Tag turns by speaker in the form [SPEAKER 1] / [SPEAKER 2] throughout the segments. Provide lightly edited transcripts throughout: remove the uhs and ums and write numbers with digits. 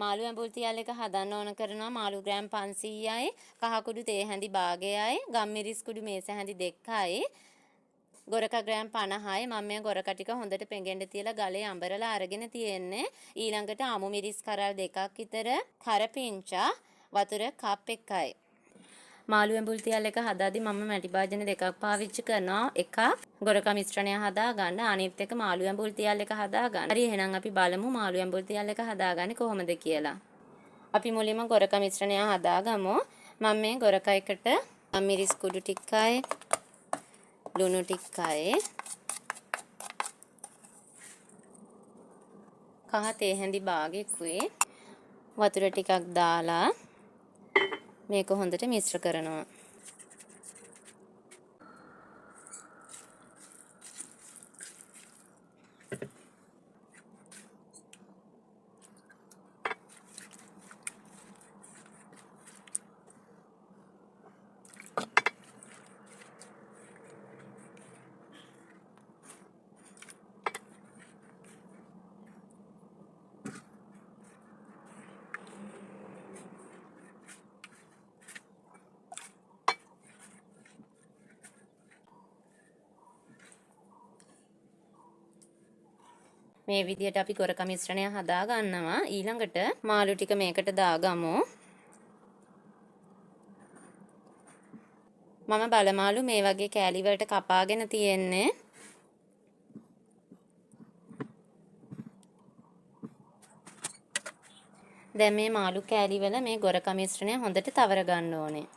[SPEAKER 1] මාළු ඇඹුල් තියල් එක හදන්න ඕන කරනවා මාළු ග්‍රෑම් 500යි, කහ කුඩු තේ හැඳි භාගයයි, ගම්මිරිස් කුඩු මේස හැඳි 2යි, ගොරක ග්‍රෑම් 50යි. මම මේ ගොරක ටික හොඳට පෙඟෙන්න තියලා ගලේ අඹරලා අරගෙන තියෙන්නේ. ඊළඟට අමු මිරිස් කරල් 2ක් විතර, කරපිංචා, වතුර කප් 1යි. මාළු ඇඹුල් තියල් එක හදාදී මම මැටි භාජන 2ක් පාවිච්චි කරනවා. එකක් ගොරක මිශ්‍රණය හදා ගන්න, අනිත් එක මාළු ඇඹුල් තියල් එක හදා ගන්න. හරි, එහෙනම් අපි බලමු මාළු ඇඹුල් තියල් එක හදාගන්නේ කොහොමද කියලා. අපි මුලින්ම ගොරක මිශ්‍රණය හදාගමු. මම මේ ගොරක එකට මිරිස් කුඩු ටිකයි, ලුණු ටිකයි, කහ තේ හැඳි භාගෙකුයි, වතුර ටිකක් දාලා මේක හොඳට මිශ්‍ර කරනවා. මේ විදිහට අපි ගොරක මිශ්‍රණය හදා ගන්නවා. ඊළඟට මාළු ටික මේකට දාගමු. මම බලමාළු මේ වගේ කෑලි වලට කපාගෙන තියෙන්නේ. දැන් මේ මාළු කෑලි වල මේ ගොරක මිශ්‍රණය හොඳට තවර ගන්න ඕනේ.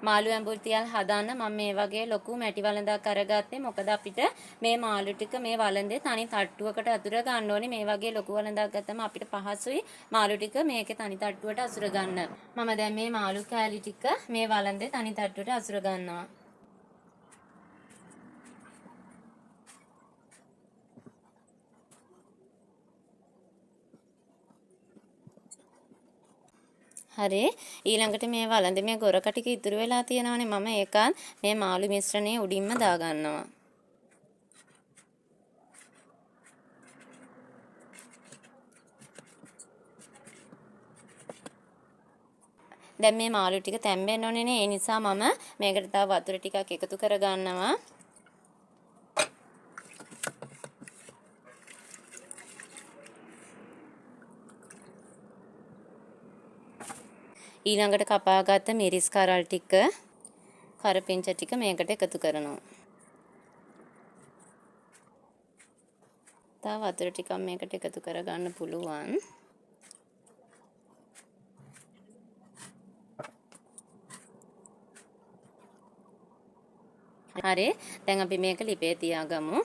[SPEAKER 1] මාළු ඇඹුල් තියල් හදන්න මම මේ වගේ ලොකු මැටි වළඳක් අරගත්තේ. මොකද අපිට මේ මාළු ටික මේ වළඳේ තනි තට්ටුවකට අතුර ගන්න ඕනේ. මේ වගේ ලොකු වළඳක් ගත්තම අපිට පහසුයි මාළු ටික මේකේ තනි තට්ටුවට අසුර ගන්න. මම දැන් මේ මාළු කෑලි ටික මේ වළඳේ තනි තට්ටුවට අසුර ගන්නවා. හරි, ඊළඟට මේ වළඳ මේ ගොරක ටික ඉතුරු වෙලා තියෙනවානේ. මම ඒකත් මේ මාළු මිශ්‍රණයේ උඩින්ම දාගන්නවා. දැන් මේ මාළු ටික තැම්බෙන්න ඕනේ නේ. ඒ නිසා මම මේකට තව වතුර ටිකක් එකතු කරගන්නවා. ඊළඟට කපාගත්ත මිරිස් කරල් ටික, කරපිංච ටික මේකට එකතු කරනවා. තව වතුර ටිකක් මේකට එකතු කරගන්න පුළුවන්. හරි, දැන් අපි මේක ලිපේ තියාගමු.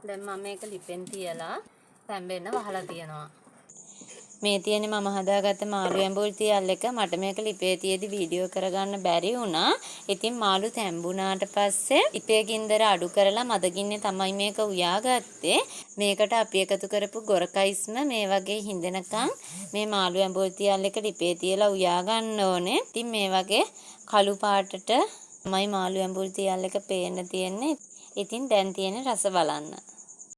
[SPEAKER 1] දැන් මම මේක ලිපෙන් තියලා තැම්බෙන්න වහලා තියනවා. මේ තියෙන්නේ මම හදාගත්ත මාළු ඇඹුල් තියල් එක. මට මේක ලිපේ තියේදී වීඩියෝ කරගන්න බැරි වුණා. ඉතින් මාළු තැම්බුණාට පස්සේ ලිපේ ගින්දර අඩු කරලා මදගින්නේ තමයි මේක උයාගත්තේ. මේකට අපි එකතු කරපු ගොරකයිස්ම මේ වගේ හිඳෙනකන් මේ මාළු ඇඹුල් තියල් එක ලිපේ තියලා උයා ගන්න ඕනේ. ඉතින් මේ වගේ කළු පාටට තමයි මාළු ඇඹුල් තියල් එක පේන්න තියෙන්නේ. ඉතින් දැන් තියෙන රස බලන්න.